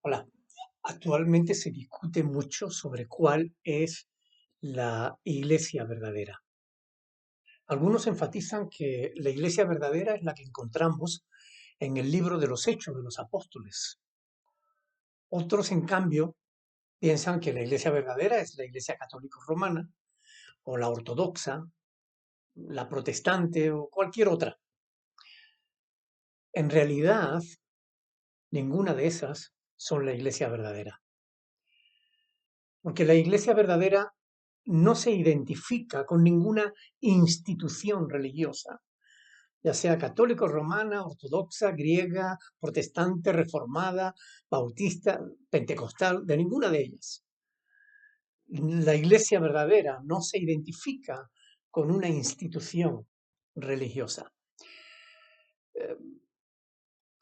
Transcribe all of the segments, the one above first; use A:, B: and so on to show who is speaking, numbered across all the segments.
A: Hola. Actualmente se discute mucho sobre cuál es la iglesia verdadera. Algunos enfatizan que la iglesia verdadera es la que encontramos en el libro de los Hechos de los Apóstoles. Otros, en cambio, piensan que la iglesia verdadera es la iglesia católica romana o la ortodoxa, la protestante o cualquier otra. En realidad, ninguna de esas son la iglesia verdadera. Porque la iglesia verdadera no se identifica con ninguna institución religiosa, ya sea católico, romana, ortodoxa, griega, protestante, reformada, bautista, pentecostal, de ninguna de ellas. La iglesia verdadera no se identifica con una institución religiosa. Eh,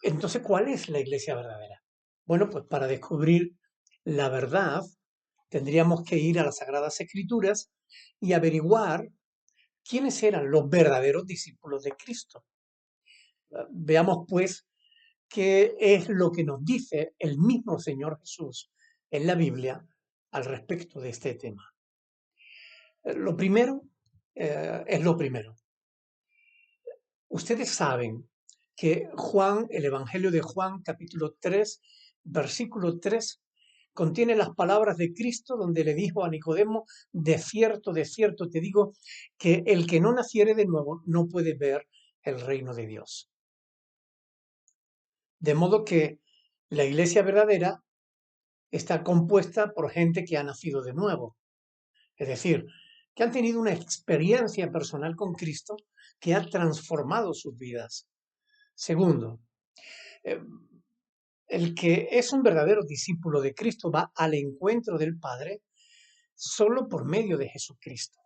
A: Entonces, ¿cuál es la iglesia verdadera? Bueno, pues para descubrir la verdad tendríamos que ir a las Sagradas Escrituras y averiguar quiénes eran los verdaderos discípulos de Cristo. Veamos pues qué es lo que nos dice el mismo Señor Jesús en la Biblia al respecto de este tema. Lo primero es lo primero. Ustedes saben que Juan, el Evangelio de Juan, capítulo 3, versículo 3, contiene las palabras de Cristo donde le dijo a Nicodemo: de cierto te digo, que el que no naciere de nuevo no puede ver el reino de Dios. De modo que la iglesia verdadera está compuesta por gente que ha nacido de nuevo, es decir, que han tenido una experiencia personal con Cristo que ha transformado sus vidas. Segundo, eh, el que es un verdadero discípulo de Cristo va al encuentro del Padre solo por medio de Jesucristo.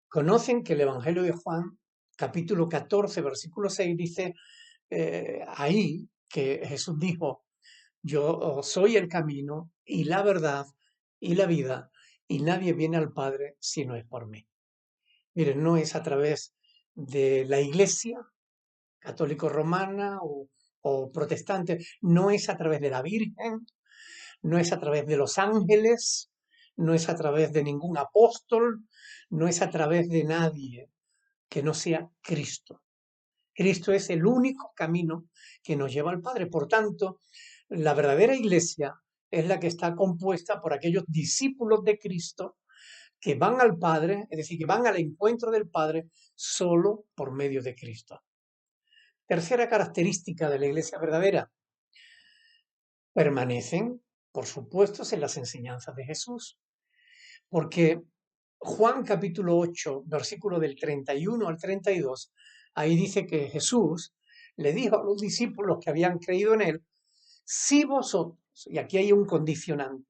A: Conocen que el Evangelio de Juan, capítulo 14, versículo 6, dice ahí que Jesús dijo: yo soy el camino y la verdad y la vida, y nadie viene al Padre si no es por mí. Miren, no es a través de la Iglesia católico romana o protestante, no es a través de la Virgen, no es a través de los ángeles, no es a través de ningún apóstol, no es a través de nadie que no sea Cristo. Cristo es el único camino que nos lleva al Padre. Por tanto, la verdadera iglesia es la que está compuesta por aquellos discípulos de Cristo que van al Padre, es decir, que van al encuentro del Padre solo por medio de Cristo. Tercera característica de la iglesia verdadera: permanecen, por supuesto, en las enseñanzas de Jesús. Porque Juan capítulo 8, versículo del 31 al 32, ahí dice que Jesús le dijo a los discípulos que habían creído en él: si vosotros, y aquí hay un condicionante,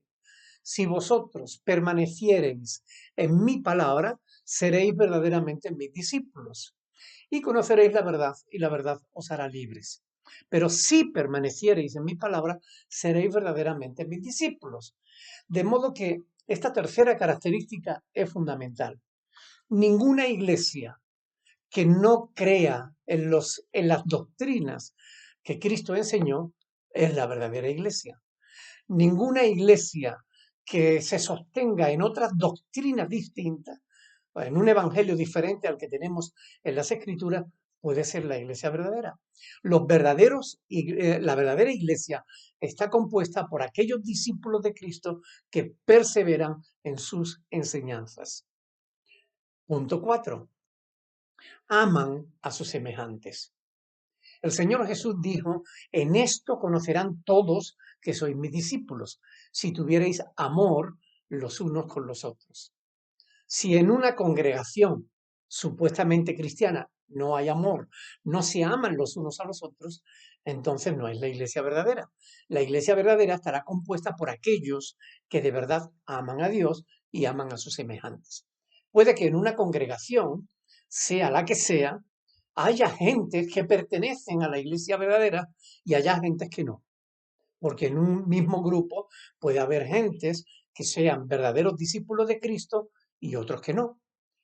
A: si vosotros permaneciereis en mi palabra, seréis verdaderamente mis discípulos y conoceréis la verdad, y la verdad os hará libres. Pero si permaneciereis en mi palabra, seréis verdaderamente mis discípulos. De modo que esta tercera característica es fundamental. Ninguna iglesia que no crea en las doctrinas que Cristo enseñó es la verdadera iglesia. Ninguna iglesia que se sostenga en otras doctrinas distintas, en un evangelio diferente al que tenemos en las Escrituras, puede ser la iglesia verdadera. La verdadera iglesia está compuesta por aquellos discípulos de Cristo que perseveran en sus enseñanzas. Punto 4. Aman a sus semejantes. El Señor Jesús dijo: en esto conocerán todos que sois mis discípulos, si tuvierais amor los unos con los otros. Si en una congregación supuestamente cristiana no hay amor, no se aman los unos a los otros, entonces no es la iglesia verdadera. La iglesia verdadera estará compuesta por aquellos que de verdad aman a Dios y aman a sus semejantes. Puede que en una congregación, sea la que sea, haya gentes que pertenecen a la iglesia verdadera y haya gentes que no. Porque en un mismo grupo puede haber gentes que sean verdaderos discípulos de Cristo y otros que no.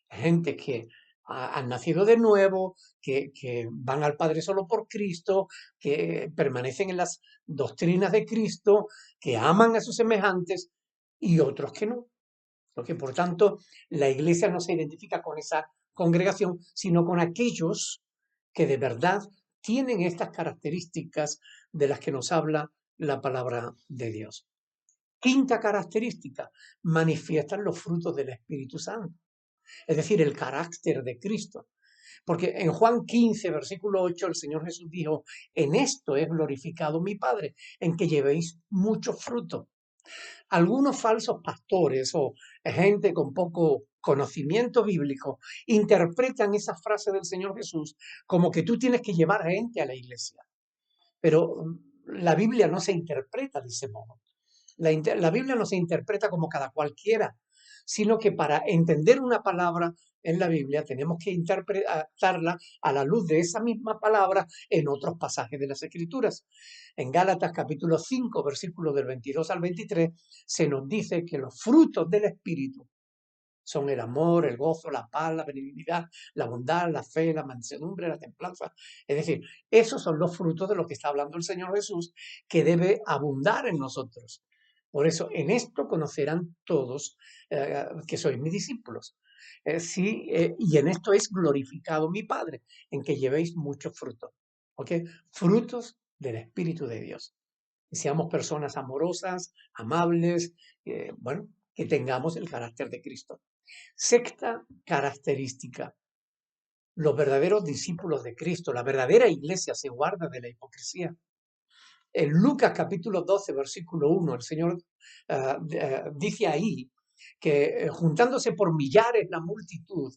A: Gente que han nacido de nuevo, que van al Padre solo por Cristo, que permanecen en las doctrinas de Cristo, que aman a sus semejantes y otros que no. Lo que por tanto la iglesia no se identifica con esa congregación, sino con aquellos que de verdad tienen estas características de las que nos habla la palabra de Dios. Quinta característica, manifiestan los frutos del Espíritu Santo, es decir, el carácter de Cristo. Porque en Juan 15, versículo 8, el Señor Jesús dijo, en esto es glorificado mi Padre, en que llevéis mucho fruto. Algunos falsos pastores o gente con poco conocimiento bíblico interpretan esa frase del Señor Jesús como que tú tienes que llevar gente a la iglesia. Pero la Biblia no se interpreta de ese modo. La Biblia no se interpreta como cada cualquiera, sino que para entender una palabra en la Biblia tenemos que interpretarla a la luz de esa misma palabra en otros pasajes de las Escrituras. En Gálatas capítulo 5, versículos del 22 al 23, se nos dice que los frutos del Espíritu son el amor, el gozo, la paz, la benignidad, la bondad, la fe, la mansedumbre, la templanza. Es decir, esos son los frutos de los que está hablando el Señor Jesús, que debe abundar en nosotros. Por eso, en esto conocerán todos que sois mis discípulos. Y en esto es glorificado mi Padre, en que llevéis mucho fruto. ¿Ok? Frutos del Espíritu de Dios. Que seamos personas amorosas, amables, bueno, que tengamos el carácter de Cristo. Sexta característica, los verdaderos discípulos de Cristo, la verdadera iglesia se guarda de la hipocresía. En Lucas capítulo 12, versículo 1, el Señor dice ahí que juntándose por millares la multitud,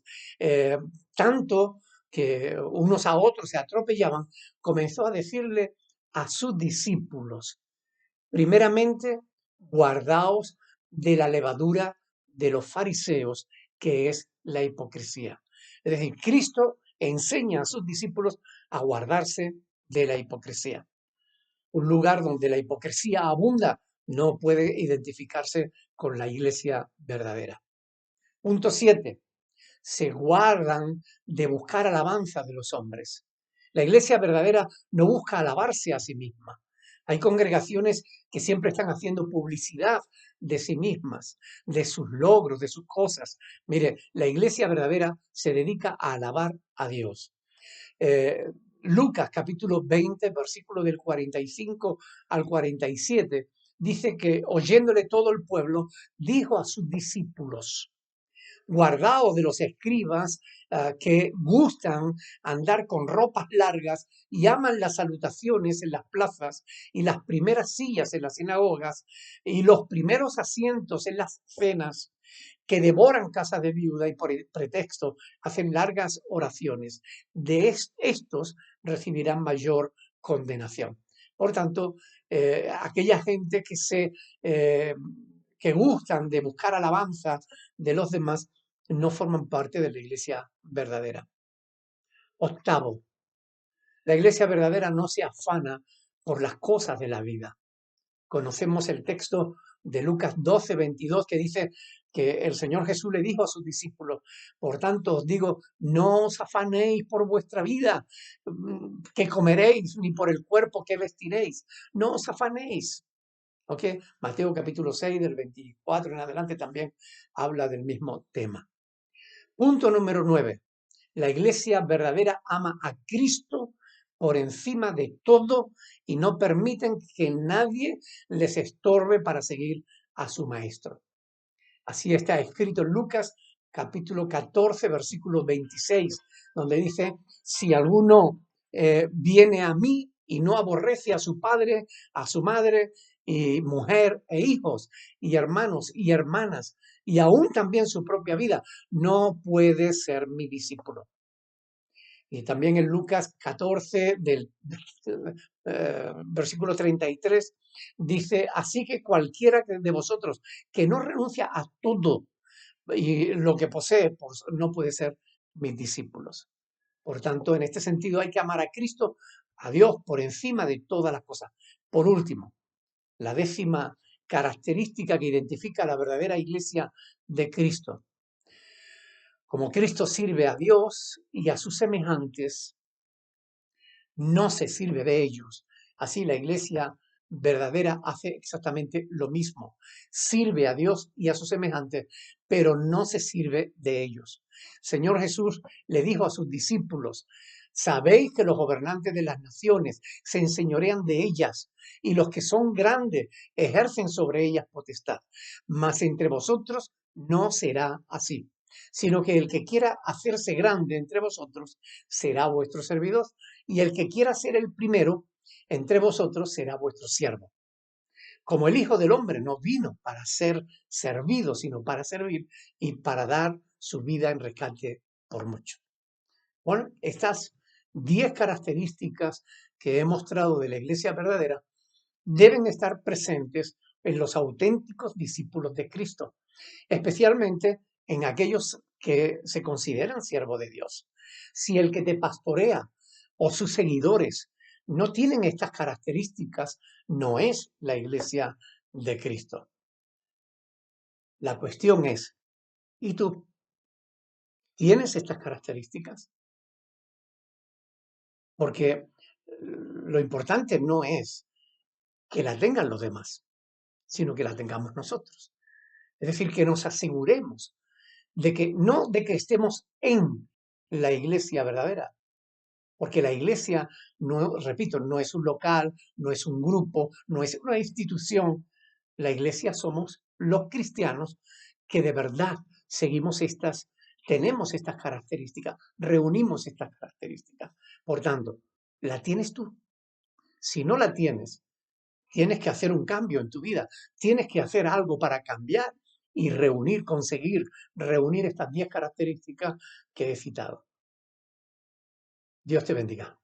A: tanto que unos a otros se atropellaban, comenzó a decirle a sus discípulos, primeramente, guardaos de la levadura de los fariseos, que es la hipocresía. Es decir, Cristo enseña a sus discípulos a guardarse de la hipocresía. Un lugar donde la hipocresía abunda no puede identificarse con la iglesia verdadera. Punto 7. Se guardan de buscar alabanza de los hombres. La iglesia verdadera no busca alabarse a sí misma. Hay congregaciones que siempre están haciendo publicidad de sí mismas, de sus logros, de sus cosas. Mire, la iglesia verdadera se dedica a alabar a Dios. Lucas capítulo 20, versículo del 45 al 47, dice que oyéndole todo el pueblo, dijo a sus discípulos, guardaos de los escribas que gustan andar con ropas largas y aman las salutaciones en las plazas y las primeras sillas en las sinagogas y los primeros asientos en las cenas, que devoran casas de viuda y por el pretexto hacen largas oraciones. De estos recibirán mayor condenación. Por tanto, aquella gente que gustan de buscar alabanza de los demás no forman parte de la iglesia verdadera. Octavo, la iglesia verdadera no se afana por las cosas de la vida. Conocemos el texto de Lucas 12, 22, que dice que el Señor Jesús le dijo a sus discípulos, por tanto os digo, no os afanéis por vuestra vida, qué comeréis, ni por el cuerpo que vestiréis, no os afanéis. ¿Ok? Mateo capítulo 6, del 24 en adelante también habla del mismo tema. Punto número 9. La iglesia verdadera ama a Cristo por encima de todo y no permiten que nadie les estorbe para seguir a su maestro. Así está escrito en Lucas capítulo 14, versículo 26, donde dice, si alguno viene a mí y no aborrece a su padre, a su madre, y mujer e hijos, y hermanos y hermanas, y aún también su propia vida, no puede ser mi discípulo. Y también en Lucas 14, del versículo 33, dice, así que cualquiera de vosotros que no renuncia a todo y lo que posee, pues no puede ser mis discípulos. Por tanto, en este sentido hay que amar a Cristo, a Dios, por encima de todas las cosas. Por último, la 10ª característica que identifica a la verdadera iglesia de Cristo. Como Cristo sirve a Dios y a sus semejantes, no se sirve de ellos. Así la iglesia verdadera hace exactamente lo mismo. Sirve a Dios y a sus semejantes, pero no se sirve de ellos. Señor Jesús le dijo a sus discípulos: sabéis que los gobernantes de las naciones se enseñorean de ellas y los que son grandes ejercen sobre ellas potestad. Mas entre vosotros no será así, sino que el que quiera hacerse grande entre vosotros será vuestro servidor, y el que quiera ser el primero entre vosotros será vuestro siervo. Como el Hijo del Hombre no vino para ser servido, sino para servir y para dar su vida en rescate por muchos. Bueno, estas 10 características que he mostrado de la iglesia verdadera deben estar presentes en los auténticos discípulos de Cristo, especialmente en aquellos que se consideran siervos de Dios. Si el que te pastorea o sus seguidores no tienen estas características, no es la iglesia de Cristo. La cuestión es, ¿y tú tienes estas características? Porque lo importante no es que la tengan los demás, sino que la tengamos nosotros. Es decir, que nos aseguremos de que no de que estemos en la iglesia verdadera, porque la iglesia, no, repito, no es un local, no es un grupo, no es una institución. La iglesia somos los cristianos que de verdad seguimos tenemos estas características, reunimos estas características. Por tanto, ¿la tienes tú? Si no la tienes, tienes que hacer un cambio en tu vida, tienes que hacer algo para cambiar y conseguir reunir estas 10 características que he citado. Dios te bendiga.